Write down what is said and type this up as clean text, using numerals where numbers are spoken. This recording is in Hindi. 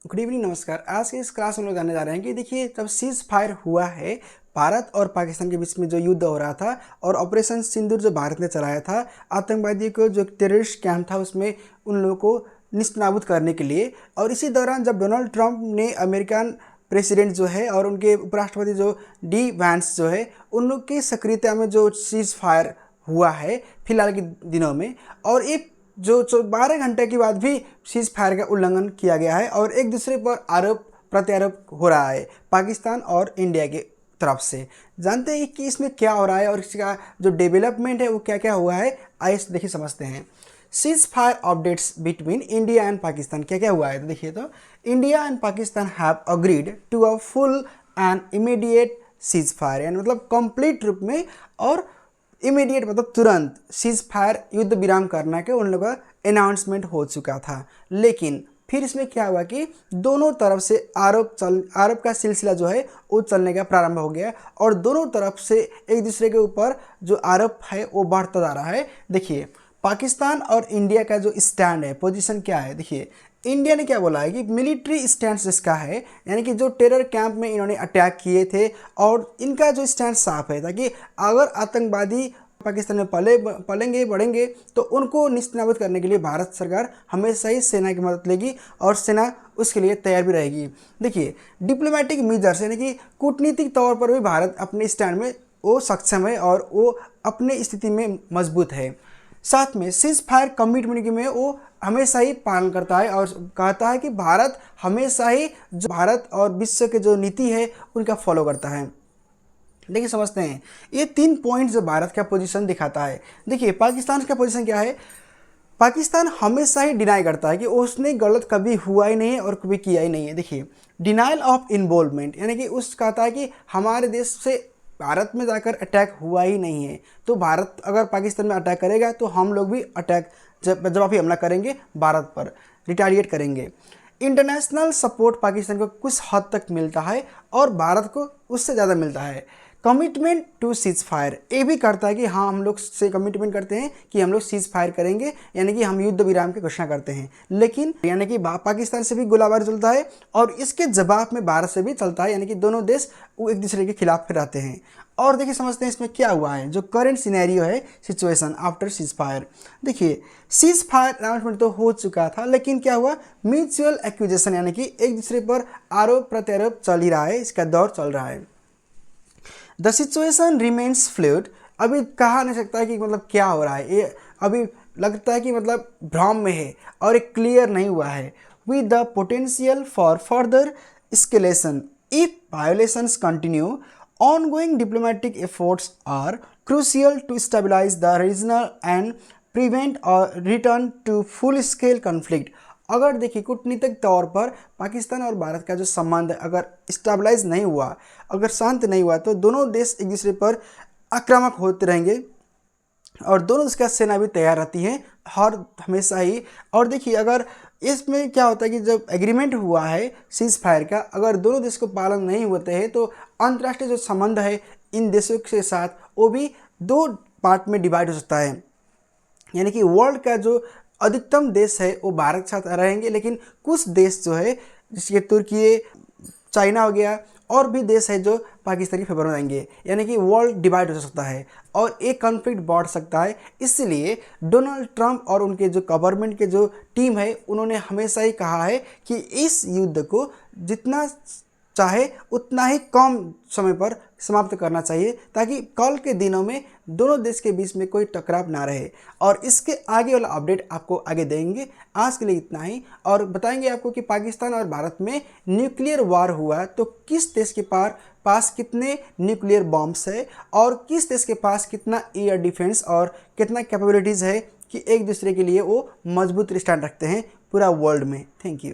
गुड इवनिंग, नमस्कार। आज के इस क्लास में हम लोग जानने जा रहे हैं कि देखिए, जब सीज फायर हुआ है भारत और पाकिस्तान के बीच में जो युद्ध हो रहा था और ऑपरेशन सिंदूर जो भारत ने चलाया था, आतंकवादियों को जो टेररिस्ट कैंप था उसमें उन लोगों को निस्तनाबूद करने के लिए। और इसी दौरान जब डोनाल्ड ट्रंप ने अमेरिकन प्रेसिडेंट जो है और उनके उपराष्ट्रपति जो डी वैंस जो है, उन लोग की सक्रियता में जो सीज फायर हुआ है फिलहाल के दिनों में, और एक जो 12 घंटे के बाद भी सीज फायर का उल्लंघन किया गया है और एक दूसरे पर आरोप प्रत्यारोप हो रहा है पाकिस्तान और इंडिया के तरफ से। जानते हैं कि इसमें क्या हो रहा है और इसका जो डेवलपमेंट है वो क्या क्या हुआ है, आइए देखिए समझते हैं। Ceasefire updates between India and Pakistan, क्या क्या हुआ है तो देखिए। तो India and Pakistan have agreed to a full and immediate ceasefire, यानी मतलब कंप्लीट रूप में और इमीडिएट मतलब तुरंत सीज फायर युद्ध विराम करना के उन लोगों का अनाउंसमेंट हो चुका था। लेकिन फिर इसमें क्या हुआ कि दोनों तरफ से आरोप का सिलसिला जो है वो चलने का प्रारंभ हो गया और दोनों तरफ से एक दूसरे के ऊपर जो आरोप है वो बढ़ता जा रहा है। देखिए, पाकिस्तान और इंडिया का जो स्टैंड है, पोजीशन क्या है। देखिए, इंडिया ने क्या बोला है कि मिलिट्री स्टैंड इसका है, यानी कि जो टेरर कैंप में इन्होंने अटैक किए थे और इनका जो स्टैंड साफ है ताकि अगर आतंकवादी पाकिस्तान में पलेंगे बढ़ेंगे तो उनको निस्तानाबूद करने के लिए भारत सरकार हमेशा ही सेना की मदद लेगी और सेना उसके लिए तैयार भी रहेगी। देखिए, डिप्लोमेटिक मीजर्स यानी कि कूटनीतिक तौर पर भी भारत अपने स्टैंड में वो सक्षम है और वो अपने स्थिति में मजबूत है। साथ में सीज फायर कमिटमेंट में वो हमेशा ही पालन करता है और कहता है कि भारत हमेशा ही जो भारत और विश्व के जो नीति है उनका फॉलो करता है। देखिए, समझते हैं ये 3 पॉइंट जो भारत का पोजीशन दिखाता है। देखिए, पाकिस्तान का पोजीशन क्या है। पाकिस्तान हमेशा ही डिनाई करता है कि उसने गलत कभी हुआ ही नहीं है और कभी किया ही नहीं है। देखिए, डिनाइल ऑफ इन्वॉल्वमेंट, यानी कि उस कहता है कि हमारे देश से भारत में जाकर अटैक हुआ ही नहीं है, तो भारत अगर पाकिस्तान में अटैक करेगा तो हम लोग भी अटैक जवाबी हमला करेंगे, भारत पर रिटालिएट करेंगे। इंटरनेशनल सपोर्ट पाकिस्तान को कुछ हद तक मिलता है और भारत को उससे ज़्यादा मिलता है। कमिटमेंट टू सीज फायर, ये भी करता है कि हाँ, हम लोग से कमिटमेंट करते हैं कि हम लोग सीज फायर करेंगे, यानी कि हम युद्ध विराम की घोषणा करते हैं। लेकिन यानी कि पाकिस्तान से भी गोलाबारी चलता है और इसके जवाब में भारत से भी चलता है, यानी कि दोनों देश वो एक दूसरे के खिलाफ फिर रहते हैं। और देखिए, समझते हैं इसमें क्या हुआ है, जो करंट सिनेरियो है, सिचुएशन आफ्टर सीज फायर। देखिए, सीज फायर अनाउंसमेंट तो हो चुका था, लेकिन क्या हुआ, म्यूचुअल एक्यूजेशन यानी कि एक दूसरे पर आरोप प्रत्यारोप चल ही रहा है, इसका दौर चल रहा है। द सिचुएशन रिमेन्स फ्लूइड, अभी कहा नहीं सकता कि मतलब क्या हो रहा है, ये अभी लगता है कि मतलब भ्रम में है और एक क्लियर नहीं हुआ है। With the potential for further escalation if violations continue. Ongoing diplomatic efforts are crucial to stabilize the regional and prevent a return to full scale conflict. अगर देखिए, कूटनीतिक तौर पर पाकिस्तान और भारत का जो संबंध अगर स्टेबलाइज नहीं हुआ, अगर शांत नहीं हुआ, तो दोनों देश एक दूसरे पर आक्रामक होते रहेंगे और दोनों देश का सेना भी तैयार रहती है हर हमेशा ही। और देखिए, अगर इसमें क्या होता है कि जब एग्रीमेंट हुआ है सीज फायर का, अगर दोनों देश को पालन नहीं होते हैं तो अंतर्राष्ट्रीय जो संबंध है इन देशों के साथ वो भी 2 पार्ट में डिवाइड हो सकता है। यानी कि वर्ल्ड का जो अधिकतम देश है वो भारत के साथ रहेंगे, लेकिन कुछ देश जो है जिसके तुर्की, चाइना हो गया, और भी देश है जो पाकिस्तान के फेवर में आएंगे, यानी कि वर्ल्ड डिवाइड हो सकता है और एक कॉन्फ्लिक्ट बढ़ सकता है। इसलिए डोनाल्ड ट्रंप और उनके जो गवर्नमेंट के जो टीम है उन्होंने हमेशा ही कहा है कि इस युद्ध को जितना चाहे उतना ही कम समय पर समाप्त करना चाहिए ताकि कल के दिनों में दोनों देश के बीच में कोई टकराव ना रहे। और इसके आगे वाला अपडेट आपको आगे देंगे। आज के लिए इतना ही, और बताएंगे आपको कि पाकिस्तान और भारत में न्यूक्लियर वार हुआ तो किस देश के पास कितने न्यूक्लियर बॉम्ब्स है और किस देश के पास कितना एयर डिफेंस और कितना कैपेबिलिटीज़ है कि एक दूसरे के लिए वो मजबूत स्टैंड रखते हैं पूरा वर्ल्ड में। Thank you.